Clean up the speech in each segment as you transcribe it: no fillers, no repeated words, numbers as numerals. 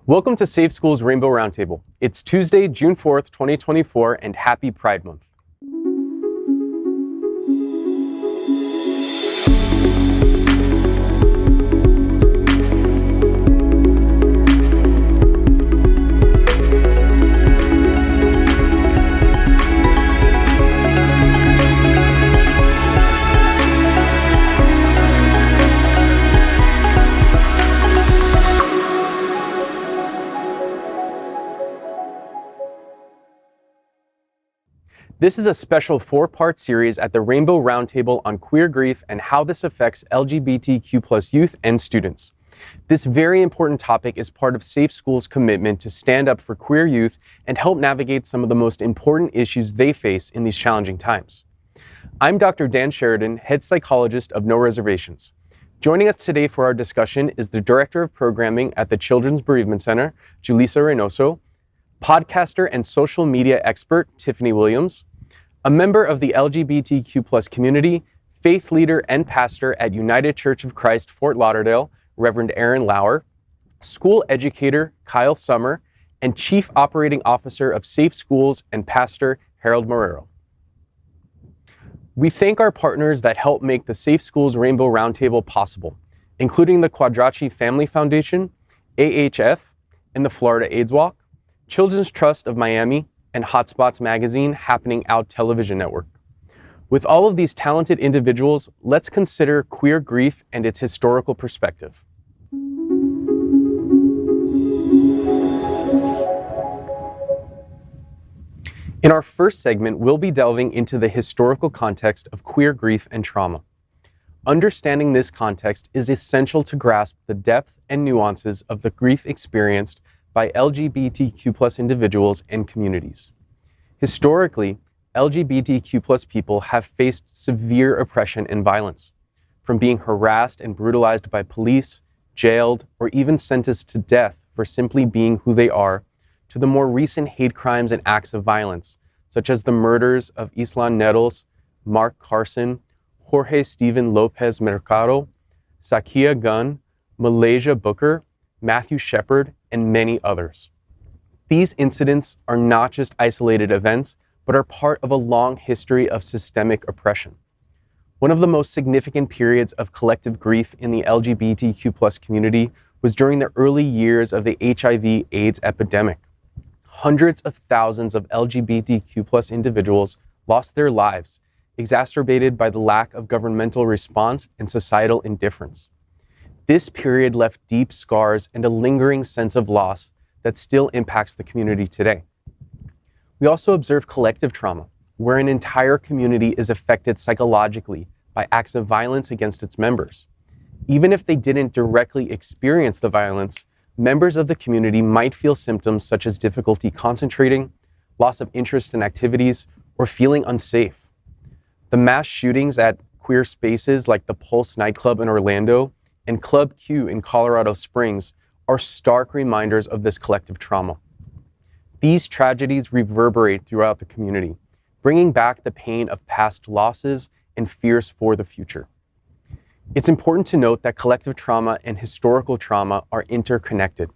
Welcome to Safe Schools Rainbow Roundtable. It's Tuesday, June 4th, 2024, and happy Pride Month. This is a special four-part series at the Rainbow Roundtable on queer grief and how this affects LGBTQ+ youth and students. This very important topic is part of Safe Schools' commitment to stand up for queer youth and help navigate some of the most important issues they face in these challenging times. I'm Dr. Dan Sheridan, head psychologist of No Reservations. Joining us today for our discussion is the Director of Programming at the Children's Bereavement Center, Julissa Reynoso, podcaster and social media expert, Tiffany Williams, a member of the LGBTQ+ community, faith leader and pastor at United Church of Christ, Fort Lauderdale, Reverend Aaron Lauer, school educator, Kylle Summer, and Chief Operating Officer of Safe Schools and Pastor Harold Marrero. We thank our partners that help make the Safe Schools Rainbow Roundtable possible, including the Quadracci Family Foundation, AHF, and the Florida AIDS Walk, Children's Trust of Miami, and Hotspots Magazine Happening Out television network. With all of these talented individuals, let's consider queer grief and its historical perspective. In our first segment, we'll be delving into the historical context of queer grief and trauma. Understanding this context is essential to grasp the depth and nuances of the grief experienced by LGBTQ+ individuals and communities. Historically, LGBTQ+ people have faced severe oppression and violence, from being harassed and brutalized by police, jailed, or even sentenced to death for simply being who they are, to the more recent hate crimes and acts of violence, such as the murders of Islan Nettles, Mark Carson, Jorge Steven Lopez Mercado, Sakia Gunn, Malaysia Booker, Matthew Shepard, and many others. These incidents are not just isolated events, but are part of a long history of systemic oppression. One of the most significant periods of collective grief in the LGBTQ+ community was during the early years of the HIV/AIDS epidemic. Hundreds of thousands of LGBTQ+ individuals lost their lives, exacerbated by the lack of governmental response and societal indifference. This period left deep scars and a lingering sense of loss that still impacts the community today. We also observe collective trauma, where an entire community is affected psychologically by acts of violence against its members. Even if they didn't directly experience the violence, members of the community might feel symptoms such as difficulty concentrating, loss of interest in activities, or feeling unsafe. The mass shootings at queer spaces like the Pulse nightclub in Orlando and Club Q in Colorado Springs are stark reminders of this collective trauma. These tragedies reverberate throughout the community, bringing back the pain of past losses and fears for the future. It's important to note that collective trauma and historical trauma are interconnected.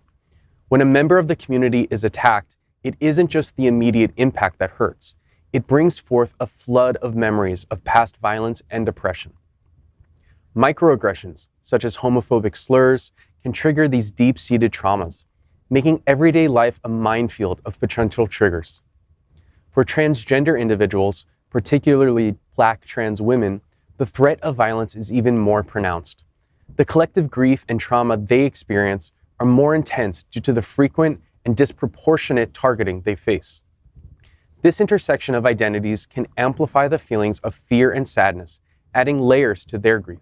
When a member of the community is attacked, it isn't just the immediate impact that hurts. It brings forth a flood of memories of past violence and oppression. Microaggressions, such as homophobic slurs, can trigger these deep-seated traumas, making everyday life a minefield of potential triggers. For transgender individuals, particularly Black trans women, the threat of violence is even more pronounced. The collective grief and trauma they experience are more intense due to the frequent and disproportionate targeting they face. This intersection of identities can amplify the feelings of fear and sadness, adding layers to their grief.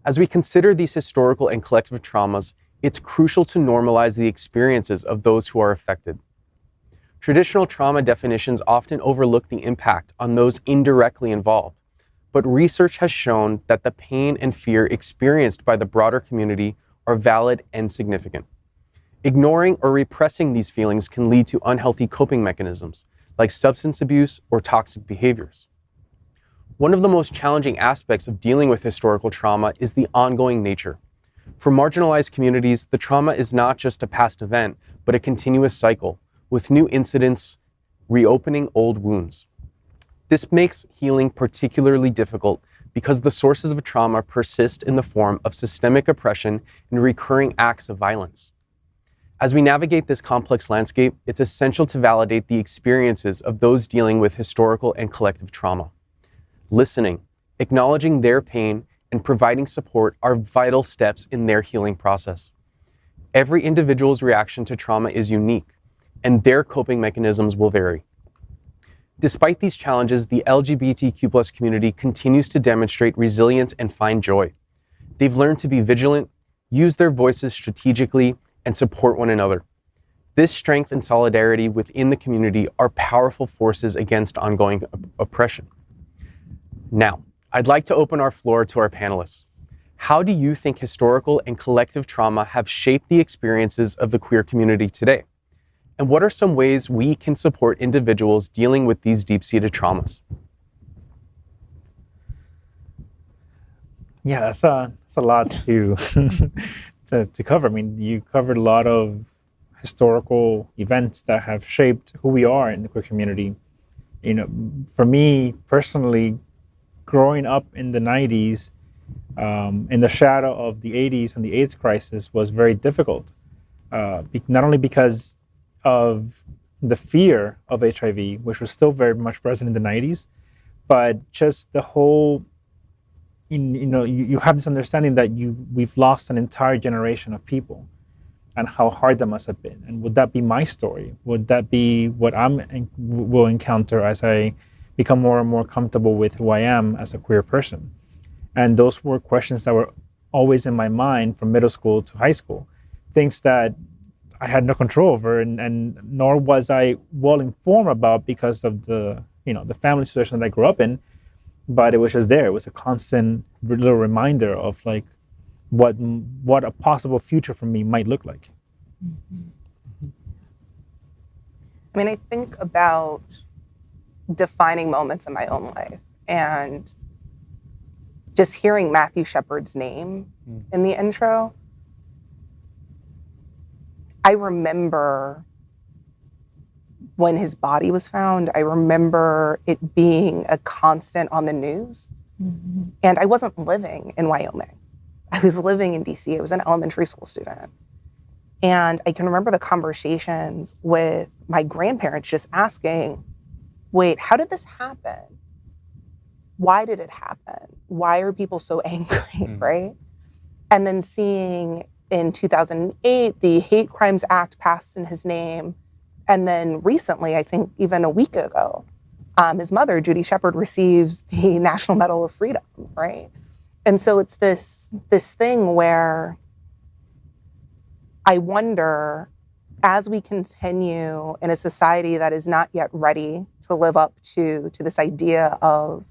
As we consider these historical and collective traumas, it's crucial to normalize the experiences of those who are affected. Traditional trauma definitions often overlook the impact on those indirectly involved, but research has shown that the pain and fear experienced by the broader community are valid and significant. Ignoring or repressing these feelings can lead to unhealthy coping mechanisms, like substance abuse or toxic behaviors. One of the most challenging aspects of dealing with historical trauma is the ongoing nature. For marginalized communities, the trauma is not just a past event, but a continuous cycle, with new incidents reopening old wounds. This makes healing particularly difficult because the sources of trauma persist in the form of systemic oppression and recurring acts of violence. As we navigate this complex landscape, it's essential to validate the experiences of those dealing with historical and collective trauma. Listening, acknowledging their pain, and providing support are vital steps in their healing process. Every individual's reaction to trauma is unique, and their coping mechanisms will vary. Despite these challenges, the LGBTQ+ community continues to demonstrate resilience and find joy. They've learned to be vigilant, use their voices strategically, and support one another. This strength and solidarity within the community are powerful forces against ongoing oppression. Now, I'd like to open our floor to our panelists. How do you think historical and collective trauma have shaped the experiences of the queer community today? And what are some ways we can support individuals dealing with these deep-seated traumas? Yeah, that's a lot to to cover. I mean, you covered a lot of historical events that have shaped who we are in the queer community. You know, for me personally, growing up in the 90s, in the shadow of the 80s and the AIDS crisis was very difficult. Not only because of the fear of HIV, which was still very much present in the 90s, but just the whole, you have this understanding that we've lost an entire generation of people, and how hard that must have been. And would that be my story? Would that be what will encounter as I become more and more comfortable with who I am as a queer person? And those were questions that were always in my mind from middle school to high school, things that I had no control over, and nor was I well informed about because of the family situation that I grew up in. But it was just there. It was a constant little reminder of like what a possible future for me might look like. I mean, I think about defining moments in my own life, and just hearing Matthew Shepard's name in the intro. I remember when his body was found. I remember it being a constant on the news. Mm-hmm. And I wasn't living in Wyoming. I was living in DC. I was an elementary school student. And I can remember the conversations with my grandparents just asking, wait, how did this happen? Why did it happen? Why are people so angry, right? And then seeing in 2008, the Hate Crimes Act passed in his name. And then recently, I think even a week ago, his mother, Judy Shepard, receives the National Medal of Freedom, right? And so it's this thing where I wonder, as we continue in a society that is not yet ready to live up to this idea of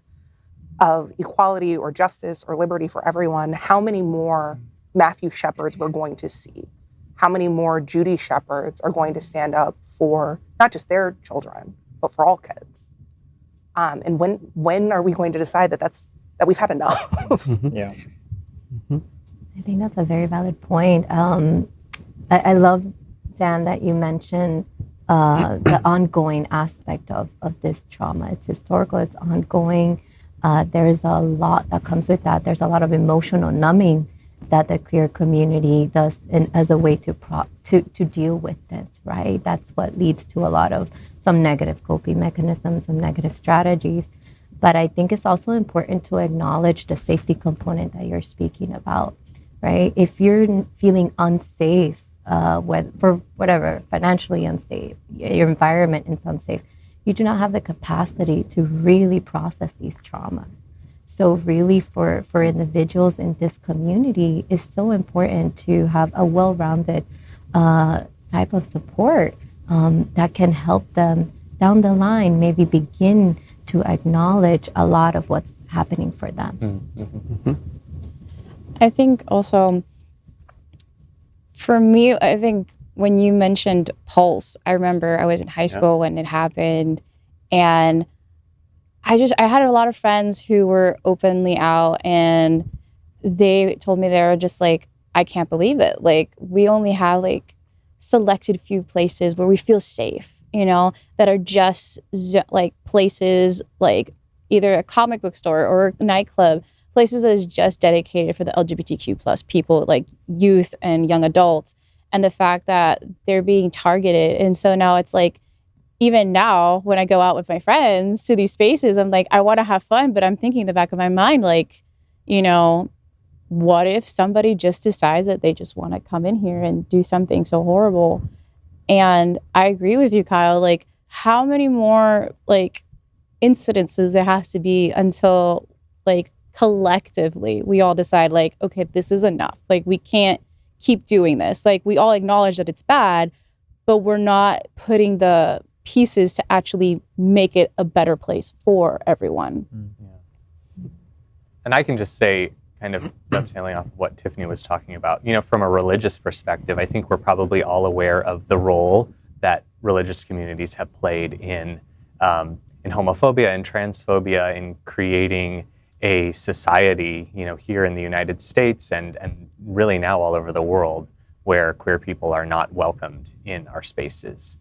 equality or justice or liberty for everyone, how many more Matthew Shepards we're going to see? How many more Judy Shepards are going to stand up for not just their children, but for all kids? And when are we going to decide that we've had enough? Yeah. Mm-hmm. I think that's a very valid point. I love, Dan, that you mentioned the ongoing aspect of this trauma. It's historical, it's ongoing. There's a lot that comes with that. There's a lot of emotional numbing that the queer community does as a way to deal with this, right? That's what leads to a lot of some negative coping mechanisms, some negative strategies. But I think it's also important to acknowledge the safety component that you're speaking about, right? If you're feeling unsafe, for whatever, financially unsafe, your environment is unsafe, you do not have the capacity to really process these traumas. So really for individuals in this community, it's so important to have a well-rounded type of support that can help them down the line maybe begin to acknowledge a lot of what's happening for them. Mm-hmm. I think also, for me, I think when you mentioned Pulse, I remember I was in high school when it happened, and I had a lot of friends who were openly out, and they told me they were just like, I can't believe it. Like, we only have like selected few places where we feel safe, you know, that are just like places like either a comic book store or a nightclub, places that is just dedicated for the LGBTQ plus people, like youth and young adults. And the fact that they're being targeted. And so now it's like, even now when I go out with my friends to these spaces, I'm like, I want to have fun, but I'm thinking in the back of my mind, like, you know, what if somebody just decides that they just want to come in here and do something so horrible? And I agree with you, Kylle. Like, how many more like incidences there has to be until like collectively we all decide like, okay, this is enough. Like, we can't keep doing this. Like, we all acknowledge that it's bad, but we're not putting the pieces to actually make it a better place for everyone. Yeah. And I can just say, kind of dovetailing off of what Tiffany was talking about, you know, from a religious perspective, I think we're probably all aware of the role that religious communities have played in homophobia and transphobia, in creating a society, you know, here in the United States and really now all over the world, where queer people are not welcomed in our spaces.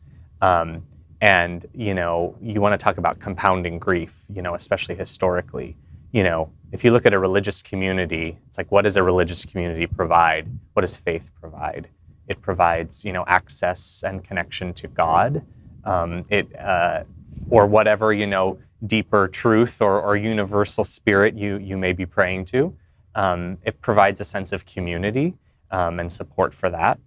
And, you know, you want to talk about compounding grief, you know, especially historically. You know, if you look at a religious community, it's like, what does a religious community provide? What does faith provide? It provides, you know, access and connection to God, or whatever, you know, deeper truth or universal spirit you may be praying to. It provides a sense of community and support for that.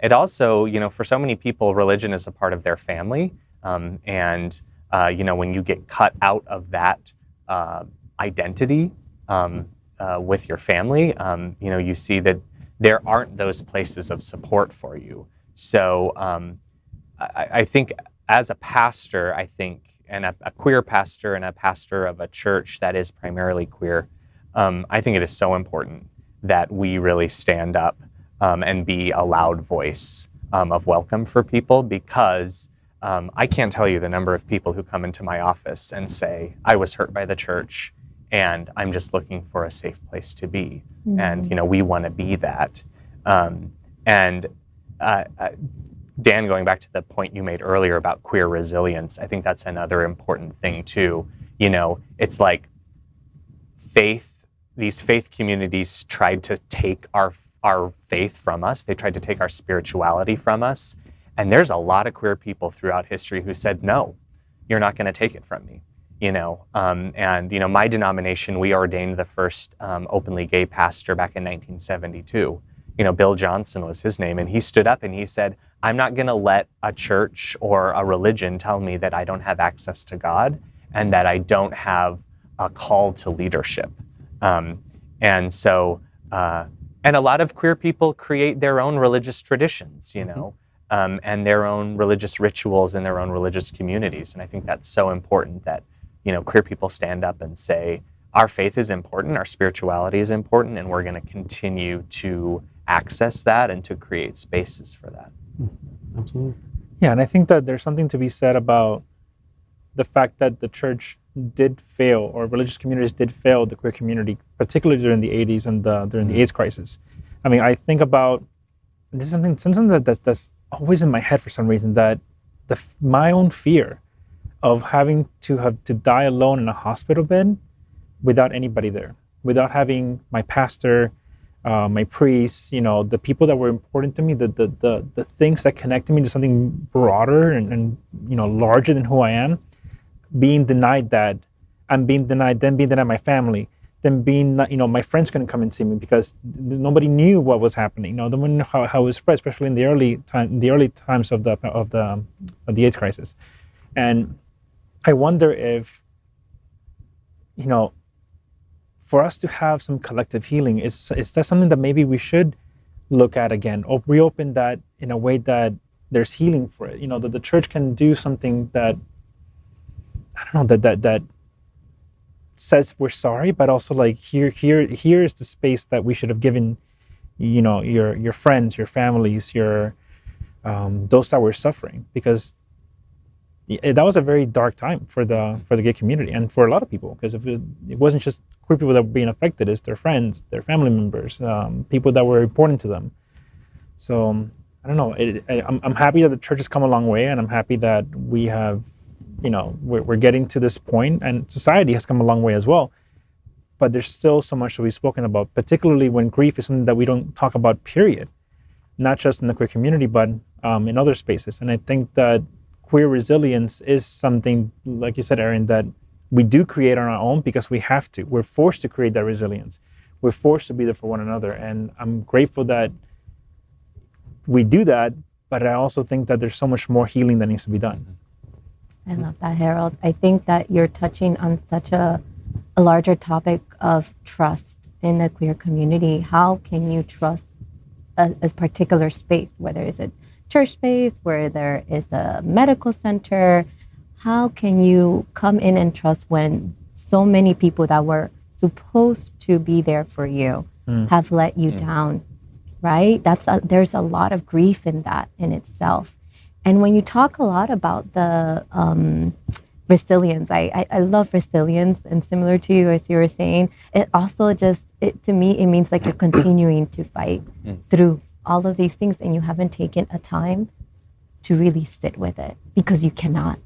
It also, you know, for so many people, religion is a part of their family. And, you know, when you get cut out of that identity with your family, you know, you see that there aren't those places of support for you. So I think as a pastor, and a queer pastor and a pastor of a church that is primarily queer, I think it is so important that we really stand up and be a loud voice of welcome for people, because I can't tell you the number of people who come into my office and say, I was hurt by the church and I'm just looking for a safe place to be. Mm-hmm. And, you know, we want to be that. Dan, going back to the point you made earlier about queer resilience, I think that's another important thing too. You know, it's like these faith communities tried to take our faith from us. They tried to take our spirituality from us. And there's a lot of queer people throughout history who said, no, you're not going to take it from me. You know, and, you know, my denomination, we ordained the first openly gay pastor back in 1972. You know, Bill Johnson was his name, and he stood up and he said, I'm not going to let a church or a religion tell me that I don't have access to God and that I don't have a call to leadership. And so, and a lot of queer people create their own religious traditions, you know, and their own religious rituals in their own religious communities. And I think that's so important that, you know, queer people stand up and say, our faith is important, our spirituality is important, and we're going to continue to access that and to create spaces for that. Absolutely. Yeah, and I think that there's something to be said about the fact that the church did fail, or religious communities did fail the queer community, particularly during the 80s and during the AIDS crisis. I mean, I think about, this is something that's always in my head for some reason, that my own fear of having to die alone in a hospital bed without anybody there, without having my pastor, my priests, you know, the people that were important to me, the things that connected me to something broader and you know, larger than who I am, being denied that, and being denied my family, then being, you know, my friends couldn't come and see me because nobody knew what was happening. You know, no one knew how it was spread, especially in the early times of the AIDS crisis. And I wonder if, you know, for us to have some collective healing, is that something that maybe we should look at again, or reopen that in a way that there's healing for it? You know, that the church can do something that, I don't know, that says we're sorry, but also like here is the space that we should have given, you know, your friends, your families, your those that were suffering, because that was a very dark time for the gay community and for a lot of people, because if it wasn't just queer people that were being affected, it's their friends, their family members, people that were important to them. So I don't know. I'm happy that the church has come a long way, and I'm happy that we have, we're getting to this point, and society has come a long way as well. But there's still so much that we've spoken about, particularly when grief is something that we don't talk about, period. Not just in the queer community, but in other spaces. And I think that queer resilience is something, like you said, Erin, that we do create on our own because we have to. We're forced to create that resilience. We're forced to be there for one another. And I'm grateful that we do that, but I also think that there's so much more healing that needs to be done. I love that, Harold. I think that you're touching on such a larger topic of trust in the queer community. How can you trust a particular space, whether it's a church space, where there is a medical center? How can you come in and trust when so many people that were supposed to be there for you have let you down, right? There's a lot of grief in that in itself. And when you talk a lot about the resilience, I love resilience, and similar to you, as you were saying, it also to me, it means like you're continuing to fight through all of these things, and you haven't taken a time to really sit with it, because you cannot.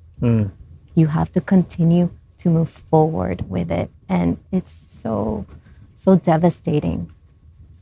You have to continue to move forward with it, and it's so devastating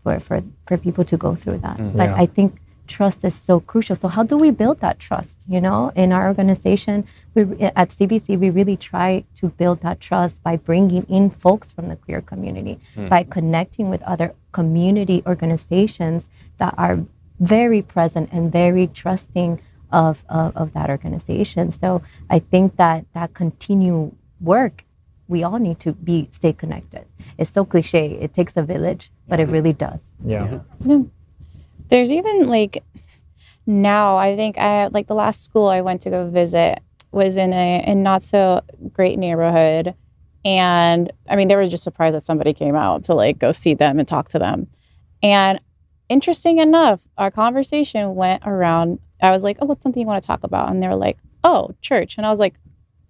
for people to go through that. But I think trust is so crucial. So how do we build that trust? In our organization, at CBC, we really try to build that trust by bringing in folks from the queer community, by connecting with other community organizations that are very present and very trusting of that organization. So I think that continued work, we all need to stay connected. It's so cliche. It takes a village, but it really does. Yeah. There's even now, I think the last school I went to go visit was in a not so great neighborhood. And I mean, they were just surprised that somebody came out to go see them and talk to them. And interesting enough, our conversation went around, I was like, oh, what's something you want to talk about? And they were like, oh, church. And I was like,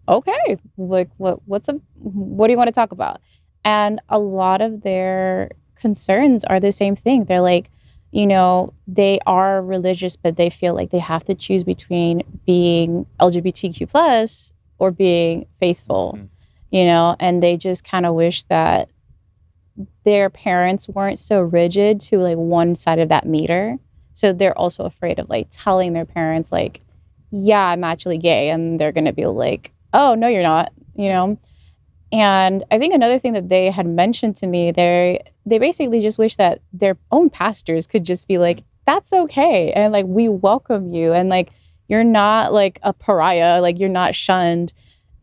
okay, what do you want to talk about? And a lot of their concerns are the same thing. They're like, they are religious, but they feel like they have to choose between being LGBTQ plus or being faithful, and they just kind of wish that their parents weren't so rigid to one side of that meter. So they're also afraid of telling their parents yeah, I'm actually gay. And they're going to be like, oh, no, you're not, And I think another thing that they had mentioned to me, they basically just wish that their own pastors could just be like, that's okay. And we welcome you. And you're not a pariah, you're not shunned.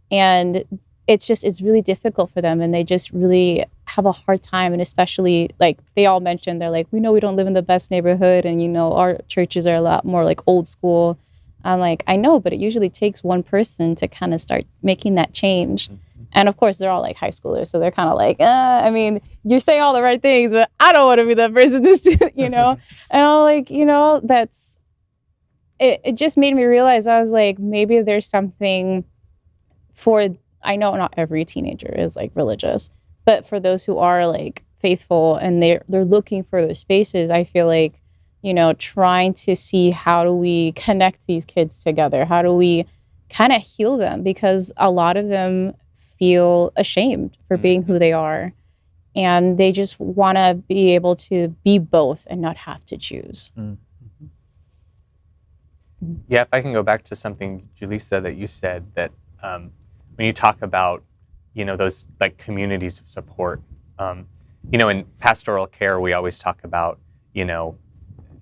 And it's really difficult for them. And they just really have a hard time. And especially they all mentioned, they're like, we know we don't live in the best neighborhood. And, our churches are a lot more old school. I'm like, I know, but it usually takes one person to kind of start making that change. And of course, they're all high schoolers. So they're kind of I mean, you're saying all the right things, but I don't want to be that person to, And I'm like, it just made me realize, I was like, maybe there's something I know not every teenager is religious, but for those who are faithful and they're looking for those spaces, I feel like, trying to see how do we connect these kids together? How do we kind of heal them? Because a lot of them feel ashamed for being who they are. And they just want to be able to be both and not have to choose. Yeah, if I can go back to something, Julissa, that you said, that when you talk about, those communities of support, in pastoral care, we always talk about,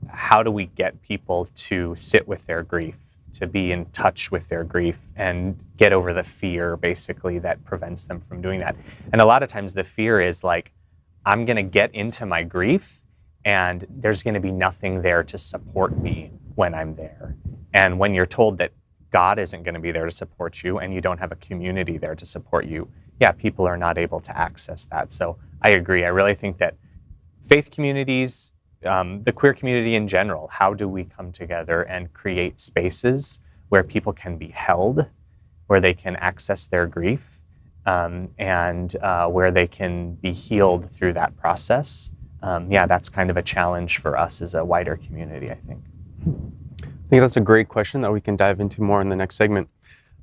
how do we get people to sit with their grief, to be in touch with their grief and get over the fear, basically, that prevents them from doing that. And a lot of times the fear is I'm going to get into my grief and there's going to be nothing there to support me when I'm there. And when you're told that God isn't going to be there to support you and you don't have a community there to support you, people are not able to access that. So I agree. I really think that faith communities, the queer community in general, how do we come together and create spaces where people can be held where they can access their grief and where they can be healed through that process. That's kind of a challenge for us as a wider community, I think. I think that's a great question that we can dive into more in the next segment.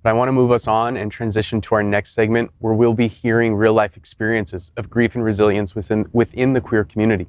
But I want to move us on and transition to our next segment, where we'll be hearing real life experiences of grief and resilience within the queer community.